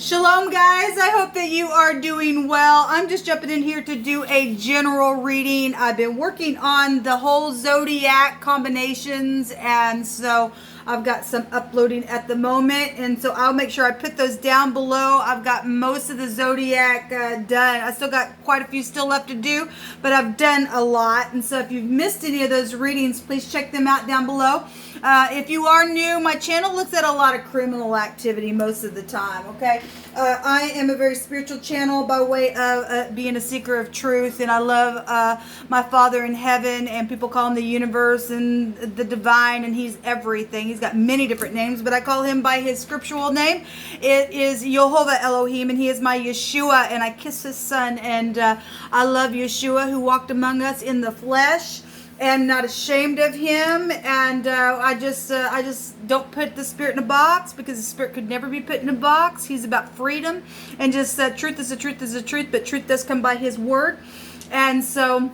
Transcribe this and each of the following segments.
Shalom guys, I hope that you are doing well. I'm just jumping in here to do a general reading. I've been working on the whole zodiac combinations, and so I've got some uploading at the moment, and so I'll make sure I put those down below. I've got most of the zodiac done. I still got quite a few still left to do, but I've done a lot, and so if you've missed any of those readings, please check them out down below. If you are new, my channel looks at a lot of criminal activity most of the time, okay? I am a very spiritual channel by way of being a seeker of truth, and I love my Father in heaven, and people call him the universe and the divine, and he's everything. He's got many different names, but I call him by his scriptural name. It is Jehovah Elohim, and he is my Yeshua, and I kiss his son, and I love Yeshua who walked among us in the flesh. And not ashamed of him, and I just don't put the spirit in a box, because the spirit could never be put in a box. He's about freedom, and just truth is the truth is the truth, but truth does come by his word, and so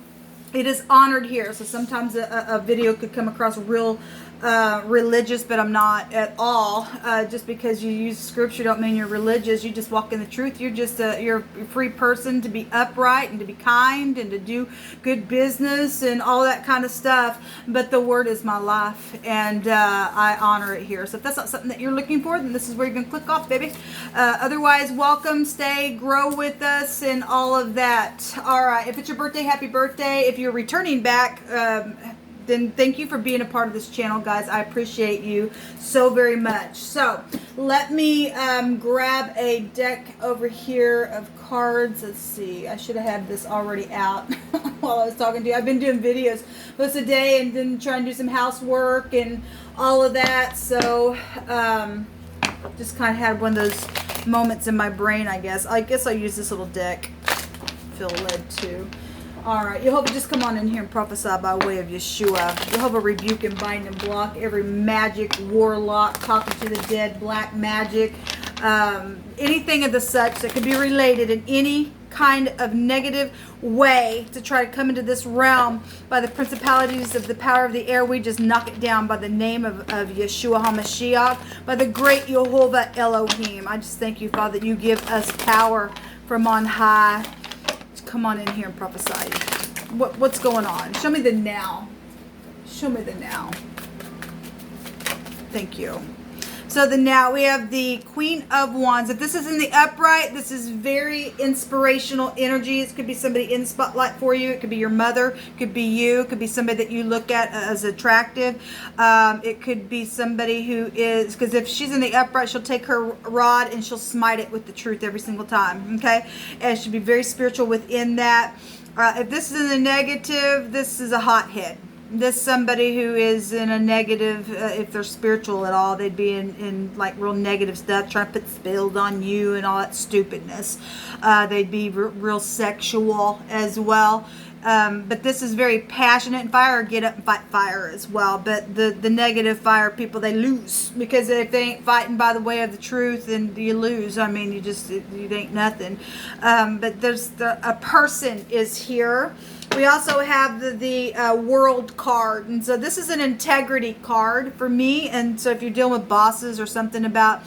it is honored here. So sometimes a video could come across real religious, but I'm not at all. Just because you use scripture don't mean you're religious. You just walk in the truth. You're just you're a free person to be upright and to be kind and to do good business and all that kind of stuff. But the word is my life, and I honor it here. So if that's not something that you're looking for, then this is where you're gonna click off, baby. Otherwise, welcome, stay, grow with us, and all of that. All right. If it's your birthday, happy birthday. If you're returning back, then thank you for being a part of this channel, guys. I appreciate you so very much. So let me grab a deck over here of cards. Let's see. I should have had this already out while I was talking to you. I've been doing videos most of the day and then trying to do some housework and all of that. So just kind of had one of those moments in my brain, I guess. I guess I'll use this little deck. Feel led to. All right, Jehovah, just come on in here and prophesy by way of Yeshua. Jehovah, rebuke and bind and block every magic, warlock, talking to the dead, black magic, anything of the such that could be related in any kind of negative way to try to come into this realm by the principalities of the power of the air. We just knock it down by the name of Yeshua HaMashiach, by the great Jehovah Elohim. I just thank you, Father, that you give us power from on high. Come on in here and prophesy. What's going on? Show me the now. Show me the now. Thank you. So the now, we have the Queen of Wands. If this is in the upright, this is very inspirational energy. It could be somebody in the spotlight for you. It could be your mother. It could be you. It could be somebody that you look at as attractive. It could be somebody who is, because if she's in the upright, she'll take her rod and she'll smite it with the truth every single time. Okay? And she'll be very spiritual within that. If this is in the negative, this is a hothead. This somebody who is in a negative, if they're spiritual at all, they'd be in like real negative stuff, trying to put spells on you and all that stupidness. They'd be real sexual as well. But this is very passionate, and fire, get up and fight fire as well. But the negative fire people, they lose, because if they ain't fighting by the way of the truth, then you lose. I mean, you ain't nothing. But there's a person is here. We also have the World card, and so this is an integrity card for me. And so if you're dealing with bosses or something about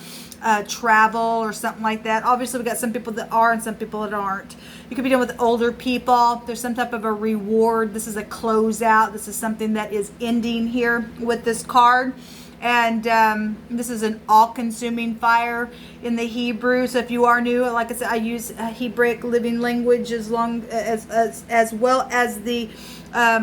travel or something like that, obviously we got some people that are and some people that aren't. You could be dealing with older people. There's some type of a reward. This is a closeout. This is something that is ending here with this card. And this is an all-consuming fire in the Hebrew. So if you are new, like I said, I use Hebraic living language as well as the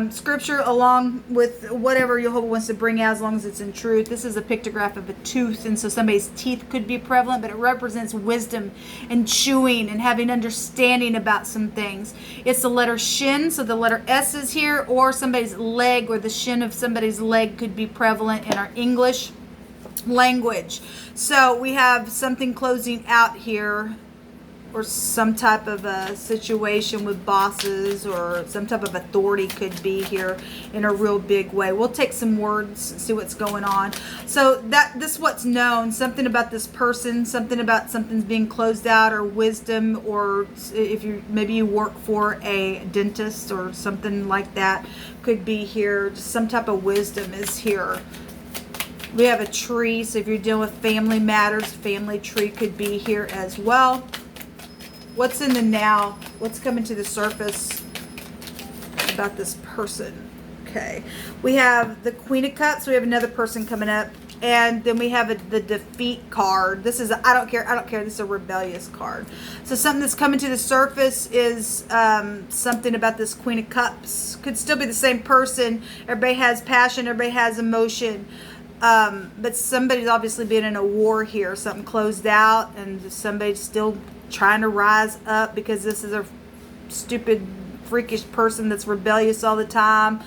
scripture, along with whatever Jehovah wants to bring out, as long as it's in truth. This is a pictograph of a tooth, and so somebody's teeth could be prevalent, but it represents wisdom and chewing and having understanding about some things. It's the letter shin, so the letter S is here, or somebody's leg, or the shin of somebody's leg could be prevalent in our English language. So we have something closing out here, or some type of a situation with bosses, or some type of authority could be here in a real big way. We'll take some words and see what's going on. So this is what's known, something about this person, something about something's being closed out, or wisdom, or if maybe you work for a dentist or something like that, could be here. Just some type of wisdom is here. We have a tree, so if you're dealing with family matters, family tree could be here as well. What's in the now? What's coming to the surface about this person? Okay. We have the Queen of Cups. We have another person coming up. And then we have the defeat card. This is, I don't care. This is a rebellious card. So something that's coming to the surface is something about this Queen of Cups. Could still be the same person. Everybody has passion. Everybody has emotion. But somebody's obviously been in a war here. Something closed out. And somebody's still trying to rise up because this is a stupid, freakish person that's rebellious all the time.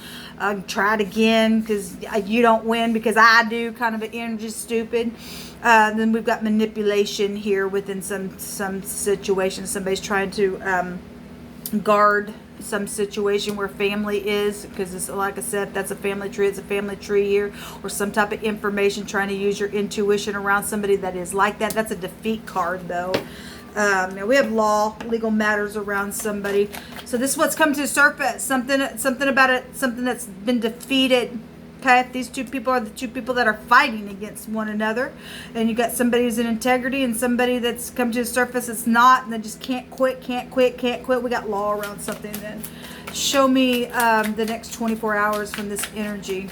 Try it again because you don't win because I do, kind of an energy stupid. Then we've got manipulation here within some situations. Somebody's trying to guard some situation where family is, because it's, like I said, that's a family tree. It's a family tree here, or some type of information, trying to use your intuition around somebody that is like that. That's a defeat card though. Now we have law, legal matters around somebody. So this is what's come to the surface. Something about it, something that's been defeated. Okay, these two people are the two people that are fighting against one another. And you got somebody who's in integrity and somebody that's come to the surface that's not, and they just can't quit. We got law around something then. Show me the next 24 hours from this energy.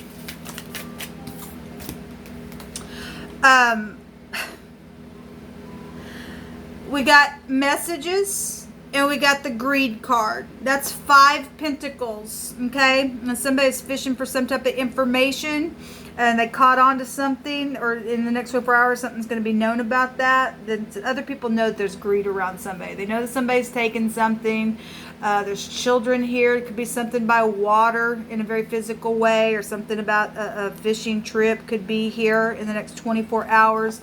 We got messages, and we got the greed card. That's 5 pentacles, okay? And somebody's fishing for some type of information, and they caught on to something, or in the next 24 hours, something's going to be known about that. Then other people know that there's greed around somebody. They know that somebody's taken something. There's children here. It could be something by water in a very physical way, or something about a fishing trip could be here in the next 24 hours.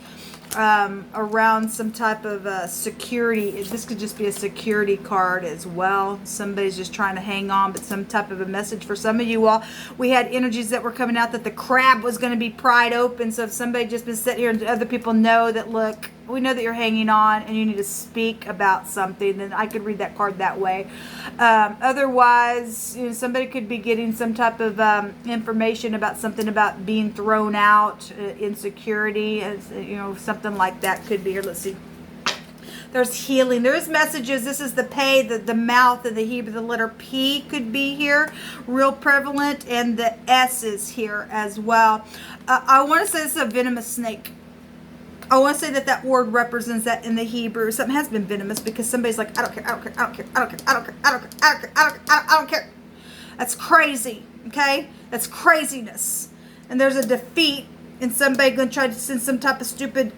Around some type of security. This could just be a security card as well. Somebody's just trying to hang on, but some type of a message for some of you all. We had energies that were coming out that the crab was going to be pried open. So if somebody just been sitting here and other people know that, look, we know that you're hanging on and you need to speak about something, then I could read that card that way. Otherwise, you know, somebody could be getting some type of information about something about being thrown out, insecurity, you know, something like that could be here. Let's see. There's healing. There's messages. This is the pay, the mouth of the Hebrew. The letter P could be here, real prevalent, and the S is here as well. I want to say this is a venomous snake. I want to say that word represents that in the Hebrew. Something has been venomous because somebody's like, I don't care. That's crazy, okay? That's craziness. And there's a defeat, and somebody going to try to send some type of stupid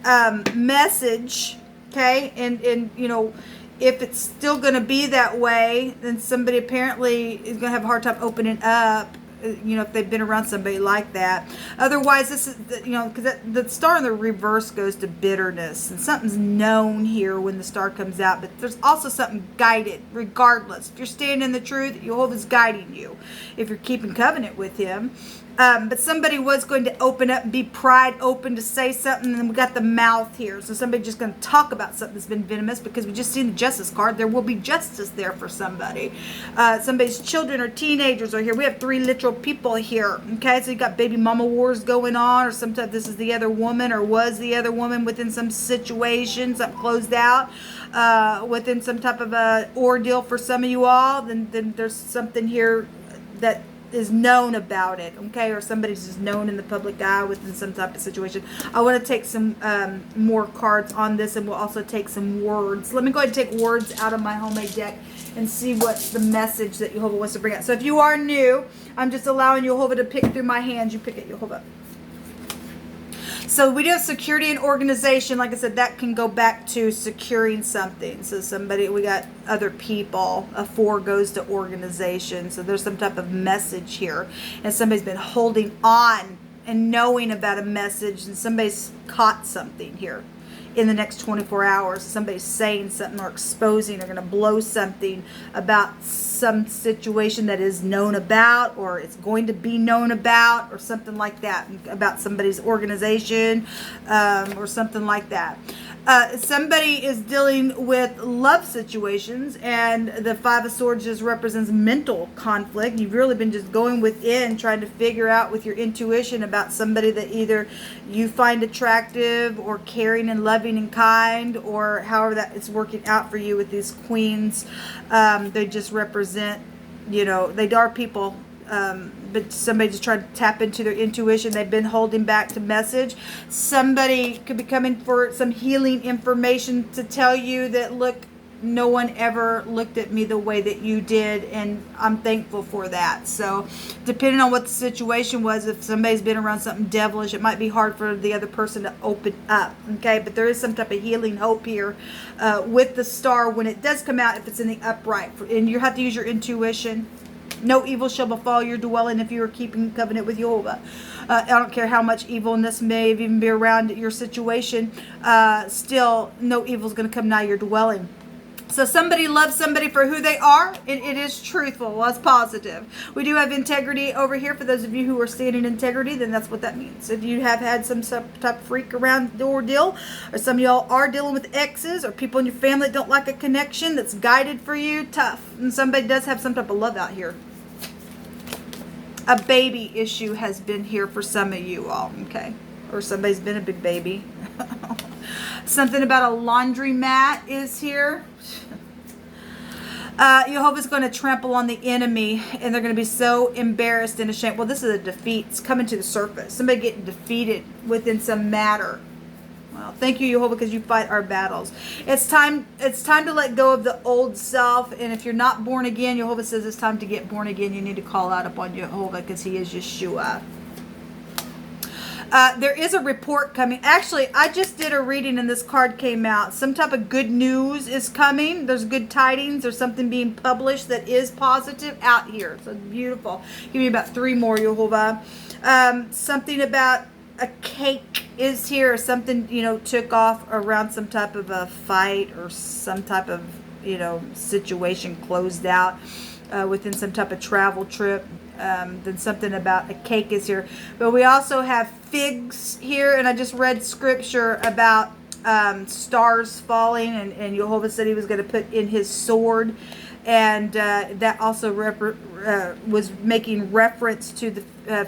message, okay? And you know, if it's still going to be that way, then somebody apparently is going to have a hard time opening up. You know, if they've been around somebody like that. Otherwise, this is, you know, because the star in the reverse goes to bitterness, and something's known here when the star comes out, but there's also something guided regardless. If you're standing in the truth, Jehovah's guiding you if you're keeping covenant with him. But somebody was going to open up and be pried open to say something, and then we got the mouth here. So somebody just going to talk about something that's been venomous, because we just seen the justice card. There will be justice there for somebody. Somebody's children or teenagers are here. We have 3 literal people here. Okay, so you got baby mama wars going on, or sometimes this is the other woman, or was the other woman within some situation, something closed out within some type of a ordeal for some of you all. Then there's something here that is known about it, okay, or somebody's just known in the public eye within some type of situation. I want to take some more cards on this, and we'll also take some words. Let me go ahead and take words out of my homemade deck and see what the message that Jehovah wants to bring out. So if you are new, I'm just allowing Jehovah to pick through my hands. You pick it, Jehovah. So we do have security and organization. Like I said, that can go back to securing something. So somebody, we got other people. A 4 goes to organization. So there's some type of message here. And somebody's been holding on and knowing about a message. And somebody's caught something here in the next 24 hours. Somebody's saying something or exposing or going to blow something about some situation that is known about, or it's going to be known about, or something like that, about somebody's organization, or something like that. Somebody is dealing with love situations, and the Five of Swords just represents mental conflict. You've really been just going within, trying to figure out with your intuition about somebody that either you find attractive or caring and loving and kind, or however that is working out for you with these queens. They just represent, you know, they are people. But somebody just trying to tap into their intuition. They've been holding back to message. Somebody could be coming for some healing information to tell you that, look, no one ever looked at me the way that you did, and I'm thankful for that. So depending on what the situation was, if somebody's been around something devilish, it might be hard for the other person to open up. Okay, but there is some type of healing hope here with the star when it does come out, if it's in the upright. And you have to use your intuition. No evil shall befall your dwelling if you are keeping covenant with Jehovah. I don't care how much evilness may even be around your situation. Still, no evil is going to come nigh your dwelling. So somebody loves somebody for who they are. It is truthful. Well, it's positive. We do have integrity over here. For those of you who are standing in integrity, then that's what that means. If you have had some type of freak around the ordeal, or some of y'all are dealing with exes, or people in your family that don't like a connection that's guided for you, tough. And somebody does have some type of love out here. A baby issue has been here for some of you all, okay? Or somebody's been a big baby. Something about a laundry mat is here. Jehovah's going to trample on the enemy, and they're going to be so embarrassed and ashamed. Well, this is a defeat. It's coming to the surface. Somebody getting defeated within some matter. Well, thank you, Jehovah, because you fight our battles. It's time to let go of the old self. And if you're not born again, Jehovah says it's time to get born again. You need to call out upon Jehovah, because he is Yeshua. There is a report coming. Actually, I just did a reading and this card came out. Some type of good news is coming. There's good tidings. There's something being published that is positive out here. So beautiful. Give me about 3 more, Jehovah. Something about a cake is here, or something, you know, took off around some type of a fight, or some type of, you know, situation closed out within some type of travel trip. Then something about a cake is here. But we also have figs here, and I just read scripture about stars falling, and Jehovah said he was going to put in his sword, and that also was making reference to the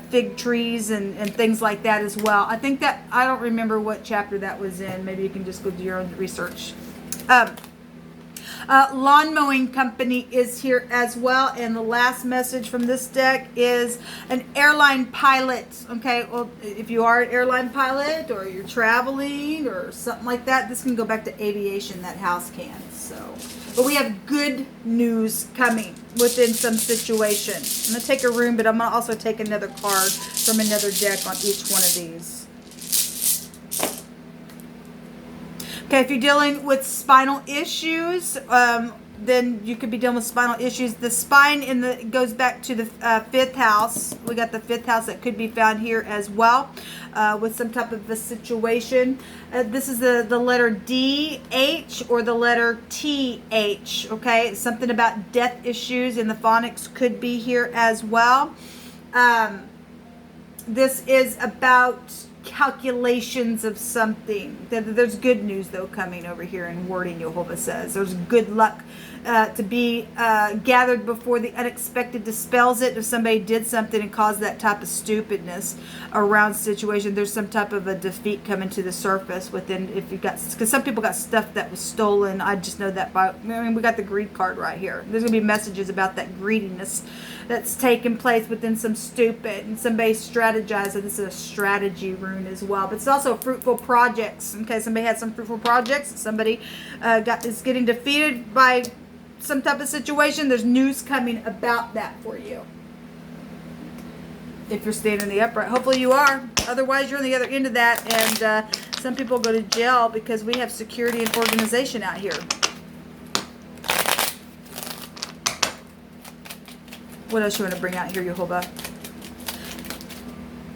fig trees and things like that as well. I think that, I don't remember what chapter that was in. Maybe you can just go do your own research. Lawn mowing company is here as well. And the last message from this deck is an airline pilot. Okay, well, if you are an airline pilot, or you're traveling or something like that, this can go back to aviation, that house can. So, but we have good news coming within some situation. I'm going to take a room, but I'm going to also take another card from another deck on each one of these. Okay, if you're dealing with spinal issues, then you could be dealing with spinal issues. The spine goes back to the 5th house. We got the 5th house that could be found here as well, with some type of a situation. This is the letter D, H, or the letter T, H. Okay, something about death issues in the phonics could be here as well. This is about calculations of something. There's good news though coming over here in wording. Jehovah says there's good luck to be gathered before the unexpected dispels it. If somebody did something and caused that type of stupidness around situation, there's some type of a defeat coming to the surface within. If you got, because some people got stuff that was stolen. I just know that by, I mean, we got the greed card right here. There's gonna be messages about that greediness that's taking place within some stupid, and somebody strategized. So this is a strategy rune as well, but it's also fruitful projects. Okay, somebody had some fruitful projects. Somebody is getting defeated by some type of situation. There's news coming about that for you. If you're standing in the upright, hopefully you are. Otherwise, you're on the other end of that, and some people go to jail because we have security and organization out here. What else you want to bring out here, Jehovah?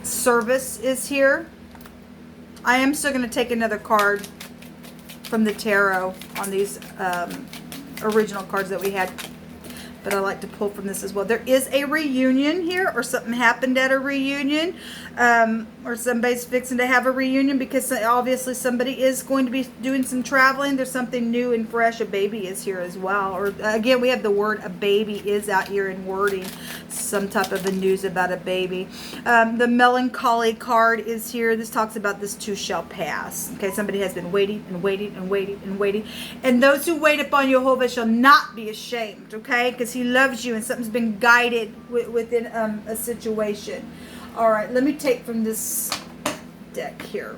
Service is here. I am still going to take another card from the tarot on these original cards that we had. but I like to pull from this as well. There is a reunion here, or something happened at a reunion, or somebody's fixing to have a reunion, because obviously somebody is going to be doing some traveling. There's something new and fresh. A baby is here as well. Or again, we have the word a baby is out here in wording. Some type of a news about a baby. The melancholy card is here. This talks about this too shall pass. Okay, somebody has been waiting and waiting and waiting and waiting. And those who wait upon Jehovah shall not be ashamed, okay? Because he loves you and something's been guided within a situation. All right, let me take from this deck here.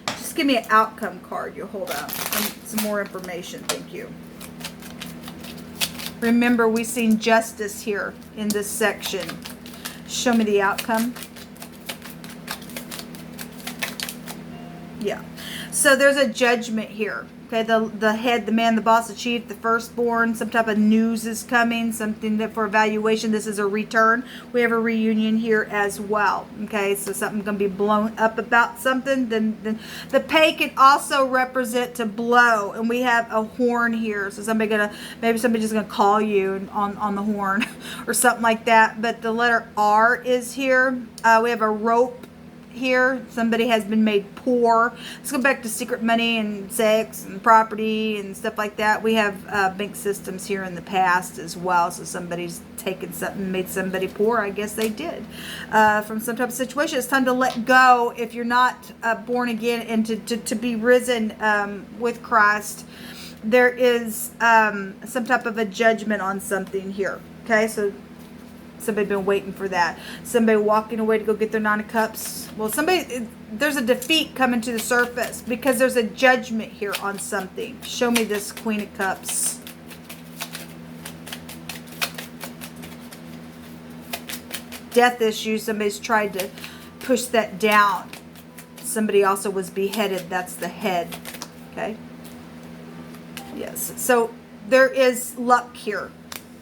Just give me an outcome card, Jehovah. Some more information, thank you. Remember, we've seen justice here in this section. Show me the outcome. Yeah. So there's a judgment here. Okay, the head, the man, the boss, the chief, the firstborn, some type of news is coming, something that for evaluation. This is a return. We have a reunion here as well. Okay, so something's going to be blown up about something. Then the pay can also represent to blow, and we have a horn here. So maybe somebody's just going to call you on the horn or something like that. But the letter R is here. We have a rope here. Somebody has been made poor. Let's go back to secret money and sex and property and stuff like that. We have bank systems here in the past as well. So somebody's taken something, made somebody poor. I guess they did from some type of situation. It's time to let go if you're not born again, and to be risen with Christ. There is some type of a judgment on something here. Okay, so somebody been waiting for that. Somebody walking away to go get their Nine of Cups. Well, there's a defeat coming to the surface because there's a judgment here on something. Show me this Queen of Cups. Death issues. Somebody's tried to push that down. Somebody also was beheaded. That's the head. Okay. Yes. So there is luck here.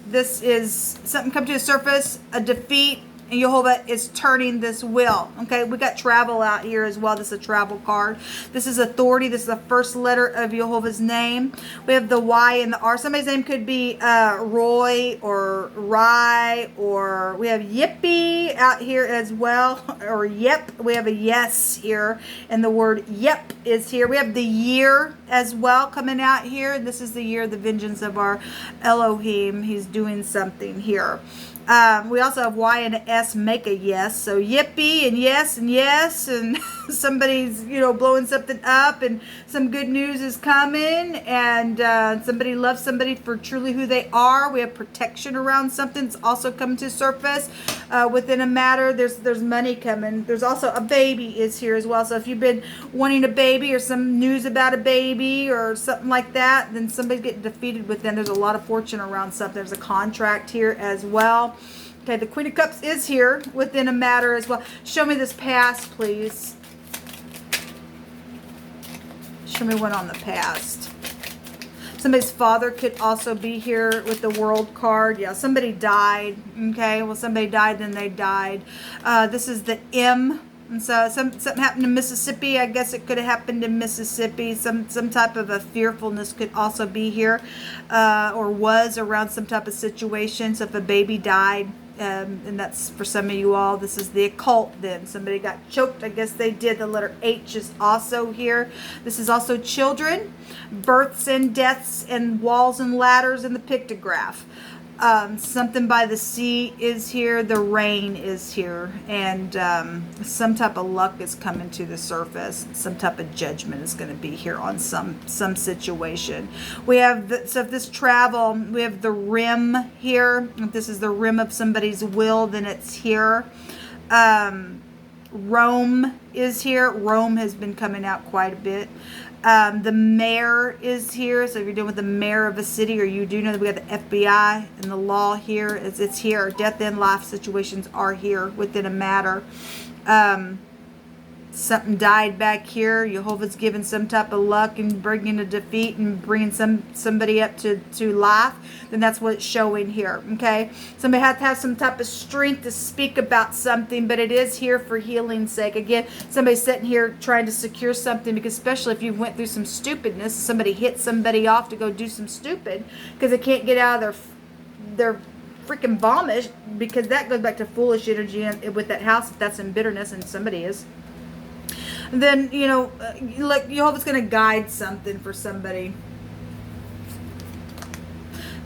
This is something come to the surface, a defeat, and Jehovah is turning this wheel. Okay, we got travel out here as well. This is a travel card. This is authority. This is the first letter of Jehovah's name. We have the Y and the R. Somebody's name could be Roy or Rye, or we have Yippee out here as well, or Yep. We have a yes here, and the word Yep is here. We have the year as well coming out here. This is the year of the vengeance of our Elohim. He's doing something here. We also have Y and S make a yes. So yippee and yes, and somebody's, blowing something up, and some good news is coming, and somebody loves somebody for truly who they are. We have protection around something. It's also coming to surface within a matter. There's money coming. There's also a baby is here as well. So if you've been wanting a baby or some news about a baby or something like that, then somebody's getting defeated within. There's a lot of fortune around something. There's a contract here as well. Okay, the Queen of Cups is here within a matter as well. Show me this past, please. Show me one on the past. Somebody's father could also be here with the World card. Yeah, somebody died. Okay, well, somebody died, then they died. This is the M. And so something happened in Mississippi. I guess it could have happened in Mississippi. Some type of a fearfulness could also be here, or was around some type of situation. So if a baby died, and that's for some of you all, this is the occult then. Somebody got choked. I guess they did. The letter H is also here. This is also children, births and deaths, and walls and ladders in the pictograph. Something by the sea is here. The rain is here, and some type of luck is coming to the surface. Some type of judgment is going to be here on some situation. We have so if this travel, we have the rim here. If this is the rim of somebody's will, then it's here. Rome is here. Rome has been coming out quite a bit. The mayor is here. So if you're dealing with the mayor of a city, or you do know that we got the FBI and the law here, it's here. Death and life situations are here within a matter. Something died back here. Jehovah's given some type of luck and bringing a defeat and bringing somebody up to life. Then that's what it's showing here. Okay, somebody has to have some type of strength to speak about something, but it is here for healing's sake. Again, somebody's sitting here trying to secure something, because especially if you went through some stupidness, somebody hit somebody off to go do some stupid because they can't get out of their they're freaking vomit, because that goes back to foolish energy and with that house, if that's in bitterness, and somebody is. Then, you know, like Jehovah's going to guide something for somebody.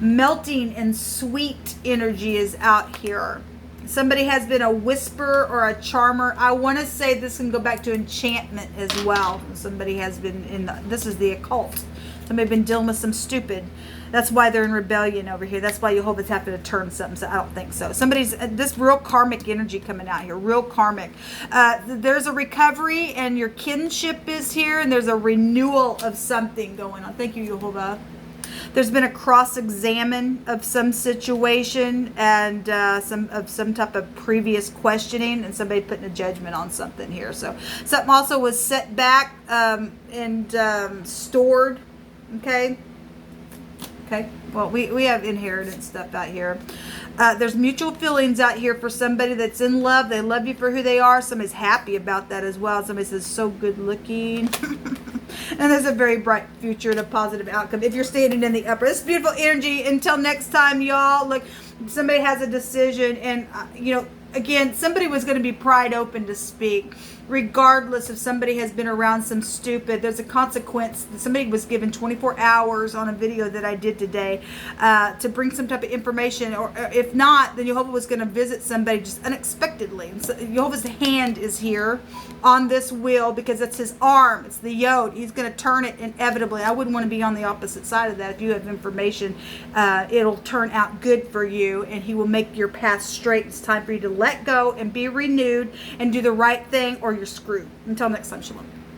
Melting and sweet energy is out here. Somebody has been a whisperer or a charmer. I want to say this can go back to enchantment as well. Somebody has been in this is the occult. Somebody been dealing with some stupid. That's why they're in rebellion over here. That's why Jehovah's having to turn something. So I don't think so. Somebody's this real karmic energy coming out here. Real karmic. There's a recovery, and your kinship is here, and there's a renewal of something going on. Thank you, Jehovah. There's been a cross-examine of some situation, and some type of previous questioning, and somebody putting a judgment on something here. So something also was set back and stored. Okay. Well, we have inheritance stuff out here. There's mutual feelings out here for somebody that's in love. They love you for who they are. Somebody's happy about that as well. Somebody says, so good looking. And there's a very bright future and a positive outcome if you're standing in the upper. This is beautiful energy. Until next time, y'all. Look, somebody has a decision, and you know, again, somebody was going to be pried open to speak, regardless if somebody has been around some stupid. There's a consequence. Somebody was given 24 hours on a video that I did today to bring some type of information, or if not, then Jehovah was going to visit somebody just unexpectedly. And so Jehovah's hand is here on this wheel because it's his arm. It's the yod. He's going to turn it inevitably. I wouldn't want to be on the opposite side of that. If you have information, it'll turn out good for you, and he will make your path straight. It's time for you to let go and be renewed and do the right thing, or you're screwed. Until next time, shalom.